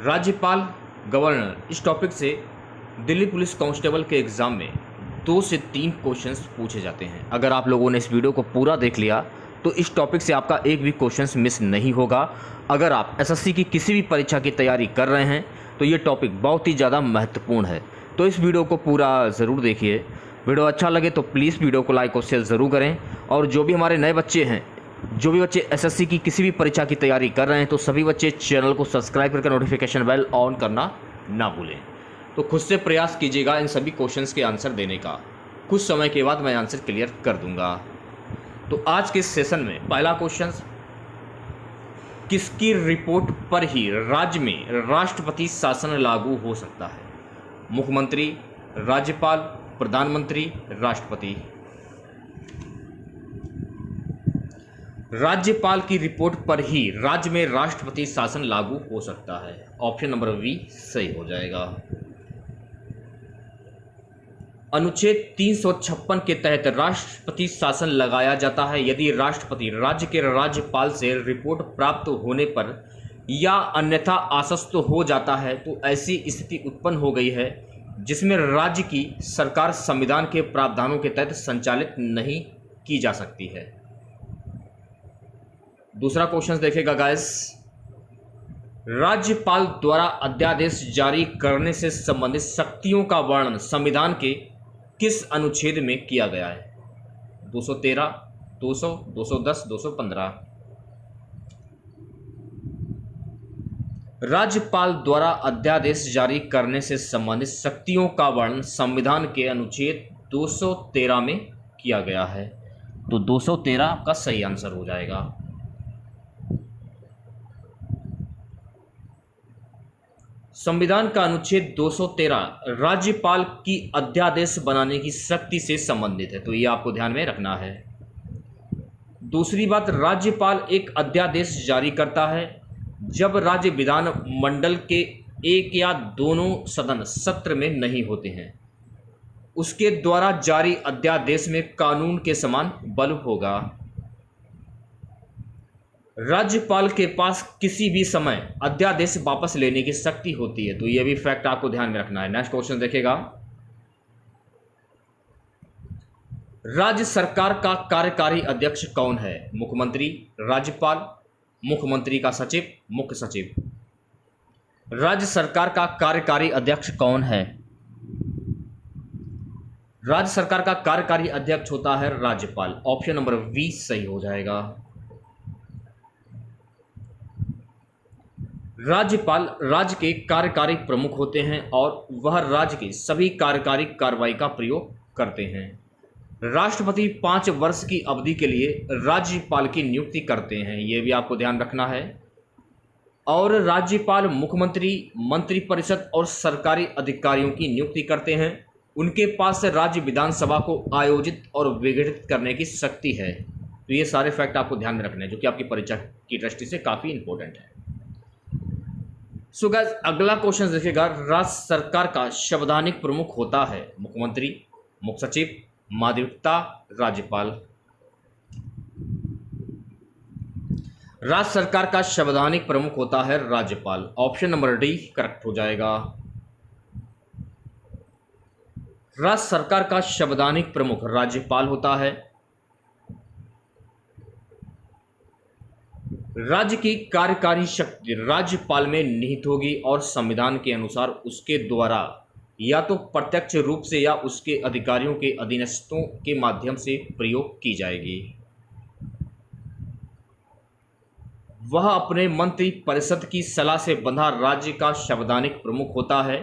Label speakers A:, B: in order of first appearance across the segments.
A: राज्यपाल गवर्नर इस टॉपिक से दिल्ली पुलिस कांस्टेबल के एग्ज़ाम में 2 से 3 क्वेश्चंस पूछे जाते हैं। अगर आप लोगों ने इस वीडियो को पूरा देख लिया तो इस टॉपिक से आपका एक भी क्वेश्चंस मिस नहीं होगा। अगर आप एसएससी की किसी भी परीक्षा की तैयारी कर रहे हैं तो ये टॉपिक बहुत ही ज़्यादा महत्वपूर्ण है। तो इस वीडियो को पूरा ज़रूर देखिए। वीडियो अच्छा लगे तो प्लीज़ वीडियो को लाइक और शेयर ज़रूर करें। और जो भी हमारे नए बच्चे हैं, जो भी बच्चे एसएससी की किसी भी परीक्षा की तैयारी कर रहे हैं, तो सभी बच्चे चैनल को सब्सक्राइब करके नोटिफिकेशन बेल ऑन करना ना भूलें। तो खुद से प्रयास कीजिएगा इन सभी क्वेश्चंस के आंसर देने का। कुछ समय के बाद मैं आंसर क्लियर कर दूंगा। तो आज के सेशन में पहला क्वेश्चन, किसकी रिपोर्ट पर ही राज्य में राष्ट्रपति शासन लागू हो सकता है? मुख्यमंत्री, राज्यपाल, प्रधानमंत्री, राष्ट्रपति। राज्यपाल की रिपोर्ट पर ही राज्य में राष्ट्रपति शासन लागू हो सकता है। ऑप्शन नंबर बी सही हो जाएगा। अनुच्छेद 356 के तहत राष्ट्रपति शासन लगाया जाता है यदि राष्ट्रपति राज्य के राज्यपाल से रिपोर्ट प्राप्त होने पर या अन्यथा आश्वस्त हो जाता है तो ऐसी स्थिति उत्पन्न हो गई है जिसमें राज्य की सरकार संविधान के प्रावधानों के तहत संचालित नहीं की जा सकती है। दूसरा क्वेश्चन देखेगा गाइस, राज्यपाल द्वारा अध्यादेश जारी करने से संबंधित शक्तियों का वर्णन संविधान के किस अनुच्छेद में किया गया है? 213, 200, 210, 215। राज्यपाल द्वारा अध्यादेश जारी करने से संबंधित शक्तियों का वर्णन संविधान के अनुच्छेद 213 में किया गया है। तो 213 का सही आंसर हो जाएगा। संविधान का अनुच्छेद 213 राज्यपाल की अध्यादेश बनाने की शक्ति से संबंधित है, तो ये आपको ध्यान में रखना है। दूसरी बात, राज्यपाल एक अध्यादेश जारी करता है जब राज्य विधान मंडल के एक या दोनों सदन सत्र में नहीं होते हैं। उसके द्वारा जारी अध्यादेश में कानून के समान बल होगा। राज्यपाल के पास किसी भी समय अध्यादेश वापस लेने की शक्ति होती है, तो यह भी फैक्ट आपको ध्यान में रखना है। नेक्स्ट क्वेश्चन देखेगा, राज्य सरकार का कार्यकारी अध्यक्ष कौन है? मुख्यमंत्री, राज्यपाल, मुख्यमंत्री का सचिव, मुख्य सचिव। राज्य सरकार का कार्यकारी अध्यक्ष कौन है? राज्य सरकार का कार्यकारी अध्यक्ष होता है राज्यपाल। ऑप्शन नंबर बी सही हो जाएगा। राज्यपाल राज्य के कार्यकारी प्रमुख होते हैं और वह राज्य की सभी कार्यकारी कार्रवाई का प्रयोग करते हैं। राष्ट्रपति 5 वर्ष की अवधि के लिए राज्यपाल की नियुक्ति करते हैं, यह भी आपको ध्यान रखना है। और राज्यपाल मुख्यमंत्री, मंत्रिपरिषद और सरकारी अधिकारियों की नियुक्ति करते हैं। उनके पास राज्य विधानसभा को आयोजित और विघटित करने की शक्ति है। तो ये सारे फैक्ट आपको ध्यान में रखने हैं, जो कि आपकी परीक्षा की दृष्टि से काफ़ी इंपॉर्टेंट है। सो गाइस, अगला क्वेश्चन देखिएगा, राज्य सरकार का संवैधानिक प्रमुख होता है मुख्यमंत्री, मुख्य सचिव, माध्यमिकता, राज्यपाल। राज्य सरकार का संवैधानिक प्रमुख होता है राज्यपाल। ऑप्शन नंबर डी करेक्ट हो जाएगा। राज्य सरकार का संवैधानिक प्रमुख राज्यपाल होता है। राज्य की कार्यकारी शक्ति राज्यपाल में निहित होगी और संविधान के अनुसार उसके द्वारा या तो प्रत्यक्ष रूप से या उसके अधिकारियों के अधीनस्थों के माध्यम से प्रयोग की जाएगी। वह अपने मंत्री परिषद की सलाह से बंधा राज्य का संवैधानिक प्रमुख होता है।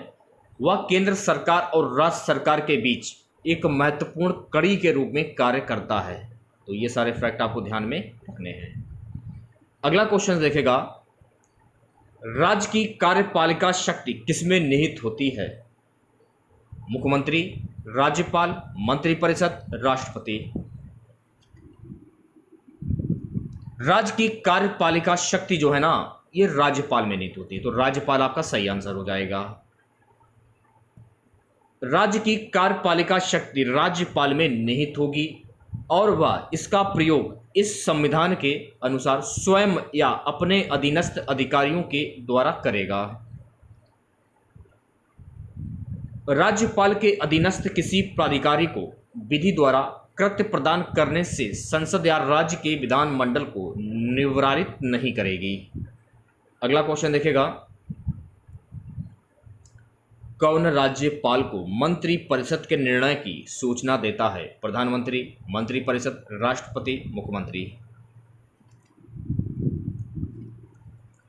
A: वह केंद्र सरकार और राज्य सरकार के बीच एक महत्वपूर्ण कड़ी के रूप में कार्य करता है। तो ये सारे फैक्ट आपको ध्यान में रखने हैं। अगला क्वेश्चन देखेगा, राज्य की कार्यपालिका शक्ति किसमें निहित होती है? मुख्यमंत्री, राज्यपाल, मंत्रिपरिषद, राष्ट्रपति। राज्य की कार्यपालिका शक्ति जो है ना, ये राज्यपाल में निहित होती है, तो राज्यपाल आपका सही आंसर हो जाएगा। राज्य की कार्यपालिका शक्ति राज्यपाल में निहित होगी और वह इसका प्रयोग इस संविधान के अनुसार स्वयं या अपने अधीनस्थ अधिकारियों के द्वारा करेगा। राज्यपाल के अधीनस्थ किसी प्राधिकारी को विधि द्वारा कृत्य प्रदान करने से संसद या राज्य के विधानमंडल को निवारित नहीं करेगी। अगला क्वेश्चन देखिएगा, कौन राज्यपाल को मंत्री परिषद के निर्णय की सूचना देता है? प्रधानमंत्री, मंत्री परिषद, राष्ट्रपति, मुख्यमंत्री।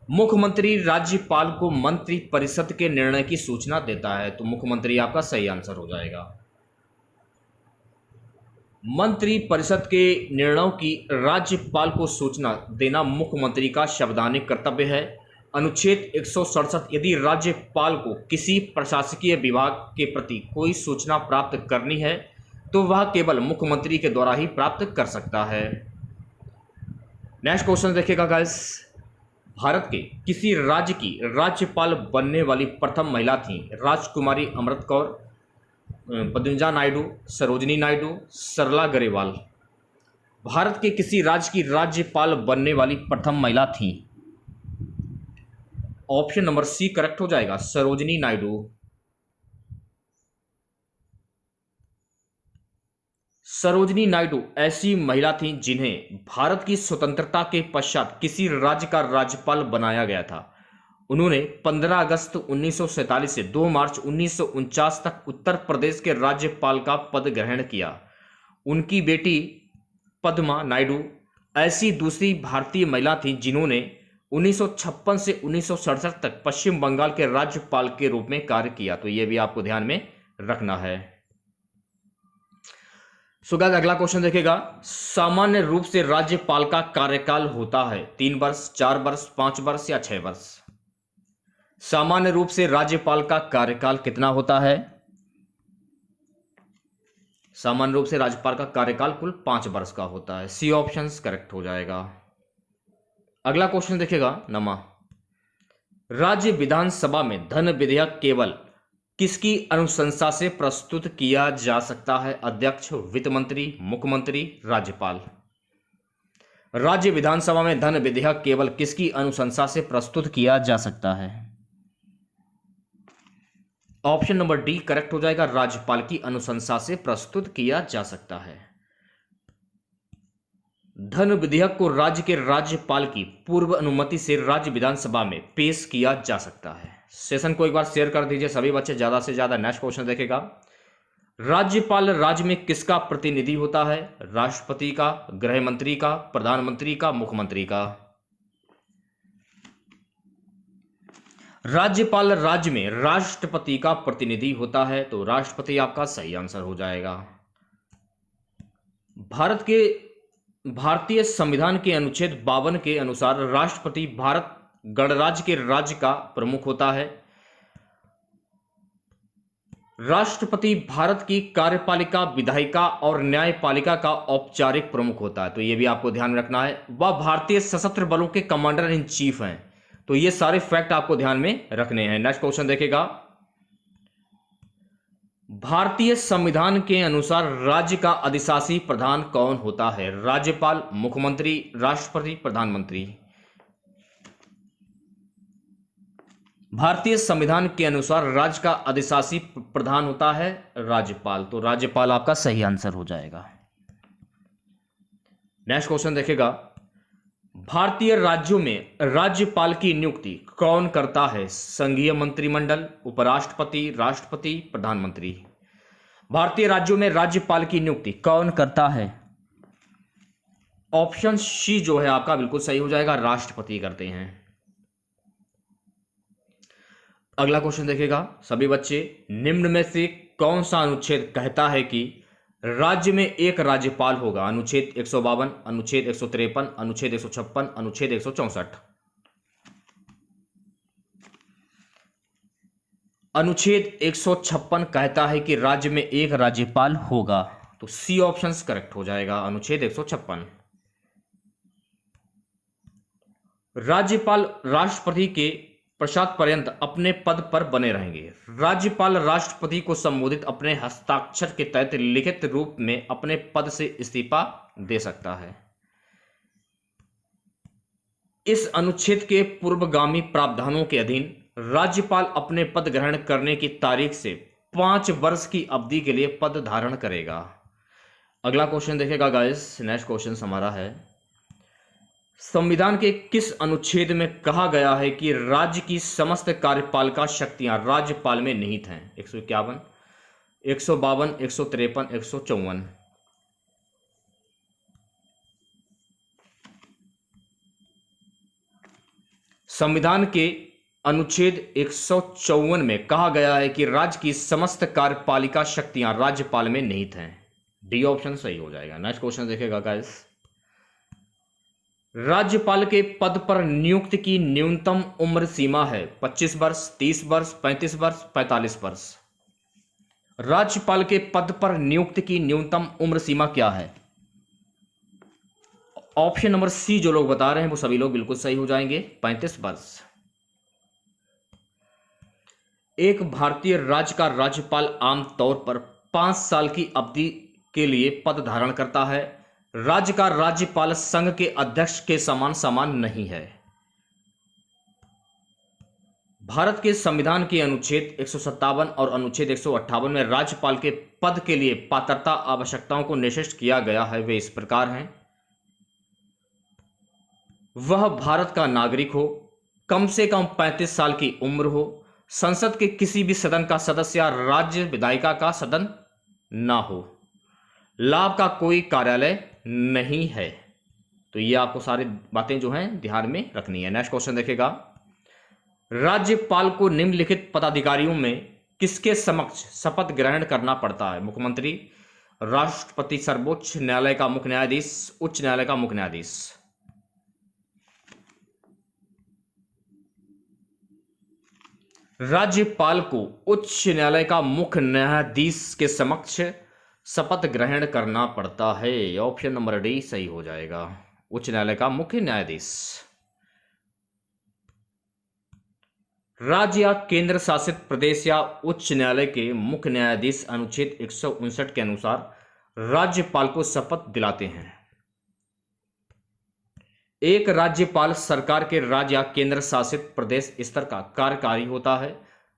A: मुख्यमंत्री राज्यपाल को मंत्री परिषद के निर्णय की सूचना देता है, तो मुख्यमंत्री आपका सही आंसर हो जाएगा। मंत्री परिषद के निर्णयों की राज्यपाल को सूचना देना मुख्यमंत्री का संवैधानिक कर्तव्य है। अनुच्छेद 167, यदि राज्यपाल को किसी प्रशासकीय विभाग के प्रति कोई सूचना प्राप्त करनी है तो वह केवल मुख्यमंत्री के द्वारा ही प्राप्त कर सकता है। नेक्स्ट क्वेश्चन देखिएगा गाइस, भारत के किसी राज्य की राज्यपाल बनने वाली प्रथम महिला थी? राजकुमारी अमृत कौर, पद्मजा नायडू, सरोजिनी नायडू, सरला ग्रेवाल। भारत के किसी राज्य की राज्यपाल बनने वाली प्रथम महिला थी? ऑप्शन नंबर सी करेक्ट हो जाएगा, सरोजिनी नायडू। सरोजिनी नायडू ऐसी महिला थीं जिन्हें भारत की स्वतंत्रता के पश्चात किसी राज्य का राज्यपाल बनाया गया था। उन्होंने 15 अगस्त 1947 से 2 मार्च 1949 तक उत्तर प्रदेश के राज्यपाल का पद ग्रहण किया। उनकी बेटी पद्मा नायडू ऐसी दूसरी भारतीय महिला थीं जिन्होंने 1956 से 1967 तक पश्चिम बंगाल के राज्यपाल के रूप में कार्य किया। तो यह भी आपको ध्यान में रखना है। गाइस अगला क्वेश्चन देखिएगा, सामान्य रूप से राज्यपाल का कार्यकाल होता है 3 वर्ष, 4 वर्ष, 5 वर्ष या 6 वर्ष? सामान्य रूप से राज्यपाल का कार्यकाल कितना होता है? सामान्य रूप से राज्यपाल का कार्यकाल कुल 5 वर्ष का होता है। सी ऑप्शन करेक्ट हो जाएगा। अगला क्वेश्चन देखिएगा, नमा राज्य विधानसभा में धन विधेयक केवल किसकी अनुशंसा से प्रस्तुत किया जा सकता है? अध्यक्ष, वित्त मंत्री, मुख्यमंत्री, राज्यपाल। राज्य विधानसभा में धन विधेयक केवल किसकी अनुशंसा से प्रस्तुत किया जा सकता है? ऑप्शन नंबर डी करेक्ट हो जाएगा, राज्यपाल की अनुशंसा से प्रस्तुत किया जा सकता है। धन विधेयक को राज्य के राज्यपाल की पूर्व अनुमति से राज्य विधानसभा में पेश किया जा सकता है। सेशन को एक बार शेयर कर दीजिए सभी बच्चे ज्यादा से ज्यादा। नेक्स्ट क्वेश्चन देखेगा, राज्यपाल राज्य में किसका प्रतिनिधि होता है? राष्ट्रपति का, गृह मंत्री का, प्रधानमंत्री का, मुख्यमंत्री का? राज्यपाल राज्य में राष्ट्रपति का प्रतिनिधि होता है, तो राष्ट्रपति आपका सही आंसर हो जाएगा। भारतीय संविधान के अनुच्छेद 52 के अनुसार राष्ट्रपति भारत गणराज्य के राज्य का प्रमुख होता है। राष्ट्रपति भारत की कार्यपालिका, विधायिका और न्यायपालिका का औपचारिक प्रमुख होता है, तो यह भी आपको ध्यान में रखना है। वह भारतीय सशस्त्र बलों के कमांडर इन चीफ हैं, तो ये सारे फैक्ट आपको ध्यान में रखने हैं। नेक्स्ट क्वेश्चन देखेगा, भारतीय संविधान के अनुसार राज्य का अधिशासी प्रधान कौन होता है? राज्यपाल, मुख्यमंत्री, राष्ट्रपति, प्रधानमंत्री? भारतीय संविधान के अनुसार राज्य का अधिशासी प्रधान होता है राज्यपाल, तो राज्यपाल आपका सही आंसर हो जाएगा। नेक्स्ट क्वेश्चन देखेगा, भारतीय राज्यों में राज्यपाल की नियुक्ति कौन करता है? संघीय मंत्रिमंडल, उपराष्ट्रपति, राष्ट्रपति, प्रधानमंत्री? भारतीय राज्यों में राज्यपाल की नियुक्ति कौन करता है? ऑप्शन सी जो है आपका बिल्कुल सही हो जाएगा, राष्ट्रपति करते हैं। अगला क्वेश्चन देखेगा सभी बच्चे, निम्न में से कौन सा अनुच्छेद कहता है कि राज्य में एक राज्यपाल होगा? अनुच्छेद 152, अनुच्छेद 153, अनुच्छेद 156, अनुच्छेद 164? अनुच्छेद 156 कहता है कि राज्य में एक राज्यपाल होगा, तो सी ऑप्शन करेक्ट हो जाएगा, अनुच्छेद 156। राज्यपाल राष्ट्रपति के पश्चात पर्यंत अपने पद पर बने रहेंगे। राज्यपाल राष्ट्रपति को संबोधित अपने हस्ताक्षर के तहत लिखित रूप में अपने पद से इस्तीफा दे सकता है। इस अनुच्छेद के पूर्वगामी प्रावधानों के अधीन राज्यपाल अपने पद ग्रहण करने की तारीख से 5 वर्ष की अवधि के लिए पद धारण करेगा। अगला क्वेश्चन देखेगा गाइस, नेक्स्ट क्वेश्चन हमारा है, संविधान के किस अनुच्छेद में कहा गया है कि राज्य की समस्त कार्यपालिका शक्तियां राज्यपाल में निहित हैं? 151, 152, 153, 154। संविधान के अनुच्छेद 154 में कहा गया है कि राज्य की समस्त कार्यपालिका शक्तियां राज्यपाल में निहित हैं। डी ऑप्शन सही हो जाएगा। नेक्स्ट क्वेश्चन देखेगा गाइस, राज्यपाल के पद पर नियुक्ति की न्यूनतम उम्र सीमा है 25 वर्ष, 30 वर्ष, 35 वर्ष, 45 वर्ष। राज्यपाल के पद पर नियुक्ति की न्यूनतम उम्र सीमा क्या है? ऑप्शन नंबर सी जो लोग बता रहे हैं वो सभी लोग बिल्कुल सही हो जाएंगे, 35 वर्ष। एक भारतीय राज्य का राज्यपाल आमतौर पर 5 साल की अवधि के लिए पद धारण करता है। राज्य का राज्यपाल संघ के अध्यक्ष के समान नहीं है। भारत के संविधान के अनुच्छेद 157 और अनुच्छेद 158 में राज्यपाल के पद के लिए पात्रता आवश्यकताओं को निर्दिष्ट किया गया है। वे इस प्रकार हैं, वह भारत का नागरिक हो, कम से कम 35 साल की उम्र हो, संसद के किसी भी सदन का सदस्य या राज्य विधायिका का सदन ना हो, लाभ का कोई कार्यालय नहीं है। तो ये आपको सारी बातें जो हैं ध्यान में रखनी है। नेक्स्ट क्वेश्चन देखेगा, राज्यपाल को निम्नलिखित पदाधिकारियों में किसके समक्ष शपथ ग्रहण करना पड़ता है? मुख्यमंत्री, राष्ट्रपति, सर्वोच्च न्यायालय का मुख्य न्यायाधीश, उच्च न्यायालय का मुख्य न्यायाधीश। राज्यपाल को उच्च न्यायालय का मुख्य न्यायाधीश के समक्ष शपथ ग्रहण करना पड़ता है। ऑप्शन नंबर डी सही हो जाएगा, उच्च न्यायालय का मुख्य न्यायाधीश। राज्य या केंद्र शासित प्रदेश या उच्च न्यायालय के मुख्य न्यायाधीश अनुच्छेद 159 के अनुसार राज्यपाल को शपथ दिलाते हैं। एक राज्यपाल सरकार के राज्य या केंद्र शासित प्रदेश स्तर का कार्यकारी होता है।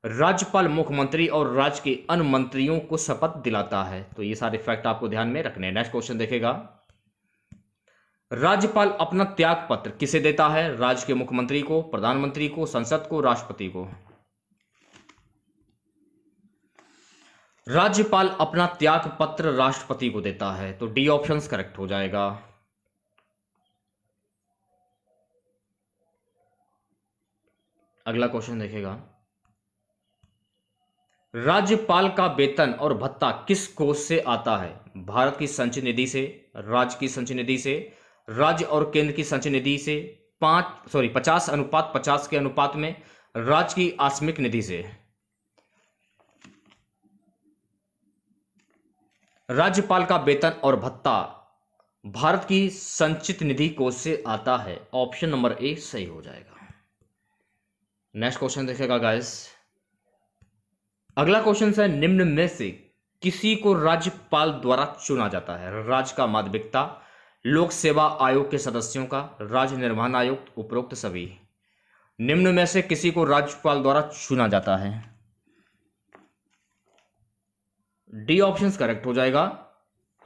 A: राज्यपाल मुख्यमंत्री और राज्य के अन्य मंत्रियों को शपथ दिलाता है। तो ये सारे फैक्ट आपको ध्यान में रखने हैं। नेक्स्ट क्वेश्चन देखेगा, राज्यपाल अपना त्याग पत्र किसे देता है? राज्य के मुख्यमंत्री को, प्रधानमंत्री को, संसद को, राष्ट्रपति को। राज्यपाल अपना त्याग पत्र राष्ट्रपति को देता है। तो डी ऑप्शन करेक्ट हो जाएगा। अगला क्वेश्चन देखेगा, राज्यपाल का वेतन और भत्ता किस कोष से आता है? भारत की संचय निधि से, राज्य की संचय निधि से, राज्य और केंद्र की संचय निधि से, 50:50 के अनुपात में, राज्य की आकस्मिक निधि से। राज्यपाल का वेतन और भत्ता भारत की संचित निधि कोष से आता है। ऑप्शन नंबर ए सही हो जाएगा। नेक्स्ट क्वेश्चन देखेगा गाइस, अगला क्वेश्चन है, निम्न में से किसी को राज्यपाल द्वारा चुना जाता है? राज्य का माध्यमिकता, लोक सेवा आयोग के सदस्यों का, राज्य निर्माण आयुक्त, उपरोक्त सभी। निम्न में से किसी को राज्यपाल द्वारा चुना जाता है? डी ऑप्शन करेक्ट हो जाएगा।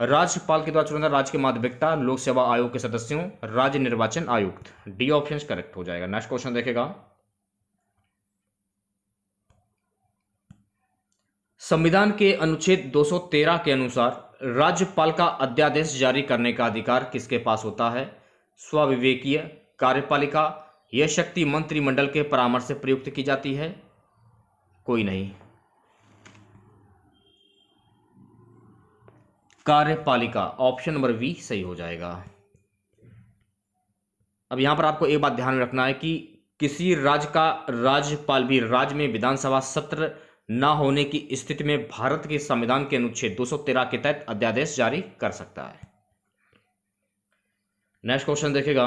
A: राज्यपाल के द्वारा चुना राज्य के माध्यमिकता, लोक सेवा आयोग के सदस्यों, राज्य निर्वाचन आयुक्त। डी ऑप्शन करेक्ट हो जाएगा। नेक्स्ट क्वेश्चन देखेगा, संविधान के अनुच्छेद 213 के अनुसार राज्यपाल का अध्यादेश जारी करने का अधिकार किसके पास होता है? स्वविवेकीय, कार्यपालिका, यह शक्ति मंत्रिमंडल के परामर्श से प्रयुक्त की जाती है? कोई नहीं, कार्यपालिका। ऑप्शन नंबर बी सही हो जाएगा। अब यहां पर आपको एक बात ध्यान में रखना है कि किसी राज्य का राज्यपाल भी राज्य में विधानसभा सत्र न होने की स्थिति में भारत के संविधान के अनुच्छेद 213 के तहत अध्यादेश जारी कर सकता है। नेक्स्ट क्वेश्चन देखेगा,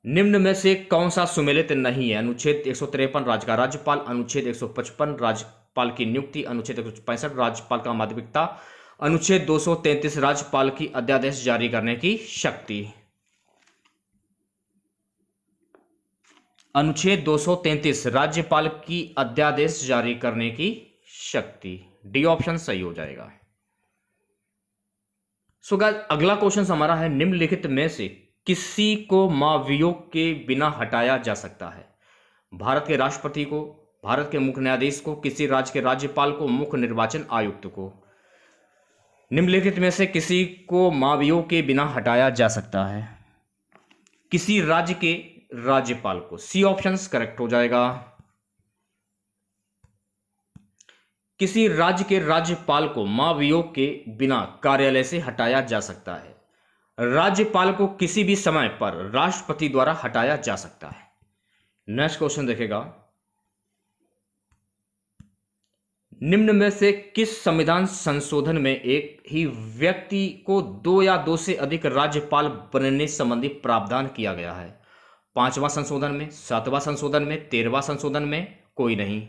A: निम्न में से कौन सा सुमेलित नहीं है? अनुच्छेद 153 राज्य का राज्यपाल, अनुच्छेद 155 राज्यपाल की नियुक्ति, अनुच्छेद 165 राज्यपाल का माध्यमिकता, अनुच्छेद 233 राज्यपाल की अध्यादेश जारी करने की शक्ति। अनुच्छेद 233 राज्यपाल की अध्यादेश जारी करने की शक्ति। डी ऑप्शन सही हो जाएगा। सो गाइस अगला क्वेश्चन हमारा है, निम्नलिखित में से किसी को महाभियोग के बिना हटाया जा सकता है? भारत के राष्ट्रपति को, भारत के मुख्य न्यायाधीश को, किसी राज्य के राज्यपाल को, मुख्य निर्वाचन आयुक्त को। निम्नलिखित में से किसी को महाभियोग के बिना हटाया जा सकता है? किसी राज्य के राज्यपाल को। सी ऑप्शन करेक्ट हो जाएगा। किसी राज्य के राज्यपाल को महाभियोग के बिना कार्यालय से हटाया जा सकता है। राज्यपाल को किसी भी समय पर राष्ट्रपति द्वारा हटाया जा सकता है। नेक्स्ट क्वेश्चन देखेगा, निम्न में से किस संविधान संशोधन में एक ही व्यक्ति को 2 या 2 से अधिक राज्यपाल बनने संबंधी प्रावधान किया गया है? 5वां संशोधन में, 7वां संशोधन में, 13वां संशोधन में, कोई नहीं।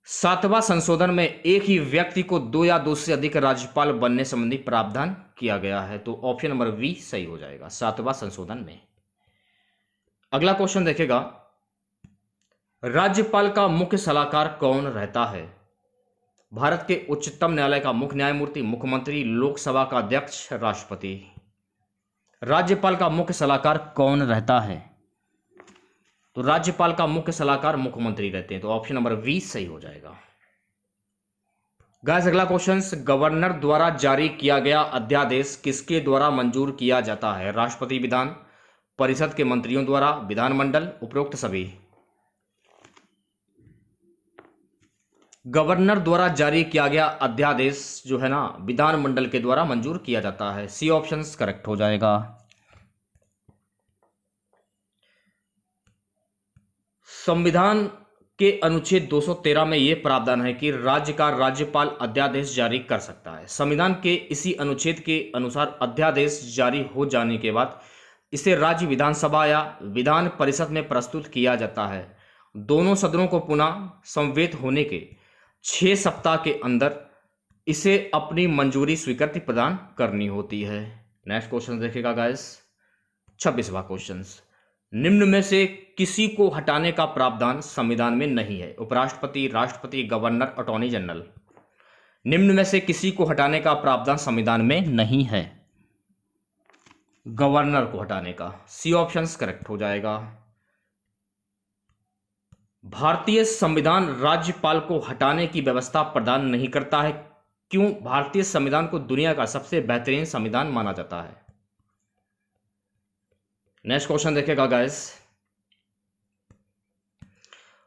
A: 7वां संशोधन में एक ही व्यक्ति को 2 या 2 से अधिक राज्यपाल बनने संबंधी प्रावधान किया गया है, तो ऑप्शन नंबर बी सही हो जाएगा, 7वां संशोधन में। अगला क्वेश्चन देखेगा, राज्यपाल का मुख्य सलाहकार कौन रहता है? भारत के उच्चतम न्यायालय का मुख्य न्यायमूर्ति, मुख्यमंत्री, लोकसभा का अध्यक्ष, राष्ट्रपति। राज्यपाल का मुख्य सलाहकार कौन रहता है? तो राज्यपाल का मुख्य सलाहकार मुख्यमंत्री रहते हैं, तो ऑप्शन नंबर बी सही हो जाएगा। गाइस अगला क्वेश्चन, गवर्नर द्वारा जारी किया गया अध्यादेश किसके द्वारा मंजूर किया जाता है? राष्ट्रपति, विधान परिषद के मंत्रियों द्वारा, विधानमंडल, उपरोक्त सभी। गवर्नर द्वारा जारी किया गया अध्यादेश जो है ना, विधानमंडल के द्वारा मंजूर किया जाता है। सी ऑप्शन करेक्ट हो जाएगा। संविधान के अनुच्छेद 213 में यह प्रावधान है कि राज्य का राज्यपाल अध्यादेश जारी कर सकता है। संविधान के इसी अनुच्छेद के अनुसार अध्यादेश जारी हो जाने के बाद इसे राज्य विधानसभा या विधान परिषद में प्रस्तुत किया जाता है। दोनों सदनों को पुनः समवेत होने के 6 सप्ताह के अंदर इसे अपनी मंजूरी स्वीकृति प्रदान करनी होती है। नेक्स्ट क्वेश्चन देखेगा गाइस, 26वां क्वेश्चन, निम्न में से किसी को हटाने का प्रावधान संविधान में नहीं है? उपराष्ट्रपति, राष्ट्रपति, गवर्नर, अटॉर्नी जनरल। निम्न में से किसी को हटाने का प्रावधान संविधान में नहीं है? गवर्नर को हटाने का। सी ऑप्शन करेक्ट हो जाएगा। भारतीय संविधान राज्यपाल को हटाने की व्यवस्था प्रदान नहीं करता है। क्यों? भारतीय संविधान को दुनिया का सबसे बेहतरीन संविधान माना जाता है। नेक्स्ट क्वेश्चन देखेगा गाइस,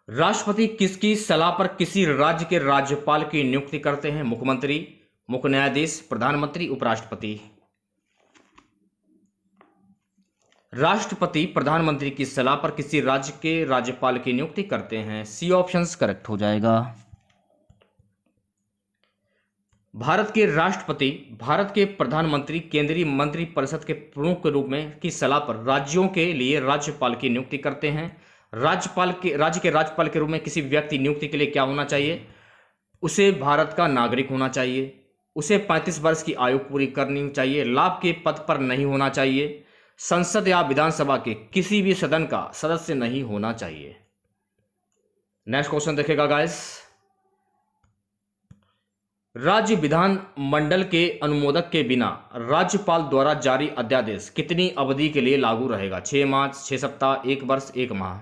A: राष्ट्रपति किसकी सलाह पर किसी राज्य के राज्यपाल की नियुक्ति करते हैं? मुख्यमंत्री, मुख्य न्यायाधीश, प्रधानमंत्री, उपराष्ट्रपति। राष्ट्रपति प्रधानमंत्री की सलाह पर किसी राज्य के राज्यपाल की नियुक्ति करते हैं। सी ऑप्शन करेक्ट हो जाएगा। भारत के राष्ट्रपति भारत के प्रधानमंत्री केंद्रीय मंत्रिपरिषद के प्रमुख के रूप में की सलाह पर राज्यों के लिए राज्यपाल की नियुक्ति करते हैं। राज्य के राज्यपाल के रूप में किसी व्यक्ति नियुक्ति के लिए क्या होना चाहिए? उसे भारत का नागरिक होना चाहिए, उसे 35 वर्ष की आयु पूरी करनी चाहिए, लाभ के पद पर नहीं होना चाहिए, संसद या विधानसभा के किसी भी सदन का सदस्य नहीं होना चाहिए। नेक्स्ट क्वेश्चन देखेगा गाइस, राज्य विधान मंडल के अनुमोदक के बिना राज्यपाल द्वारा जारी अध्यादेश कितनी अवधि के लिए लागू रहेगा? 6 माह, 6 सप्ताह, 1 वर्ष, 1 माह।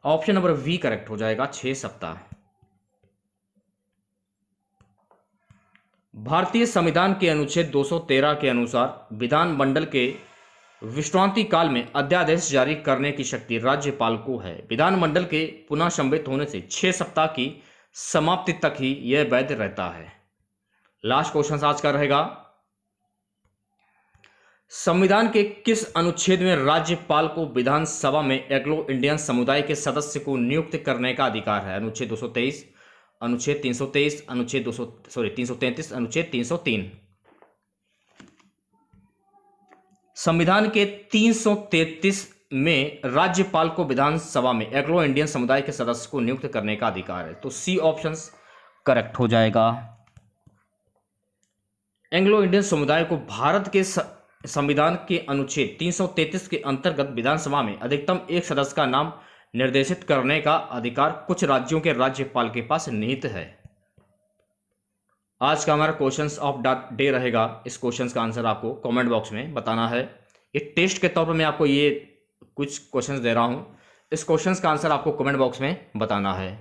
A: ऑप्शन नंबर बी करेक्ट हो जाएगा, 6 सप्ताह। भारतीय संविधान के अनुच्छेद 213 के अनुसार विधानमंडल के विश्रांति काल में अध्यादेश जारी करने की शक्ति राज्यपाल को है। विधानमंडल के पुनः सम्मिलित होने से 6 सप्ताह की समाप्ति तक ही यह वैध रहता है। लास्ट क्वेश्चन आज का रहेगा, संविधान के किस अनुच्छेद में राज्यपाल को विधानसभा में एंग्लो इंडियन समुदाय के सदस्य को नियुक्त करने का अधिकार है? अनुच्छेद 223, अनुच्छेद 323, अनुच्छेद 333, अनुच्छेद 303। संविधान के 333 में राज्यपाल को विधानसभा में एंग्लो इंडियन समुदाय के सदस्य को नियुक्त करने का अधिकार है, तो सी ऑप्शन करेक्ट हो जाएगा। एंग्लो इंडियन समुदाय को भारत के संविधान के अनुच्छेद 333 के अंतर्गत विधानसभा में अधिकतम एक सदस्य का नाम निर्देशित करने का अधिकार कुछ राज्यों के राज्यपाल के पास निहित है। आज का हमारा क्वेश्चंस ऑफ डे रहेगा। इस क्वेश्चंस का आंसर आपको कमेंट बॉक्स में बताना है। ये टेस्ट के तौर पर मैं आपको ये कुछ क्वेश्चंस दे रहा हूँ, इस क्वेश्चंस का आंसर आपको कमेंट बॉक्स में बताना है।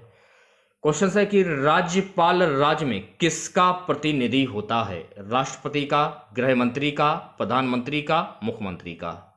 A: क्वेश्चन है कि राज्यपाल राज्य में किसका प्रतिनिधि होता है? राष्ट्रपति का, गृह मंत्री का, प्रधानमंत्री का, मुख्यमंत्री का?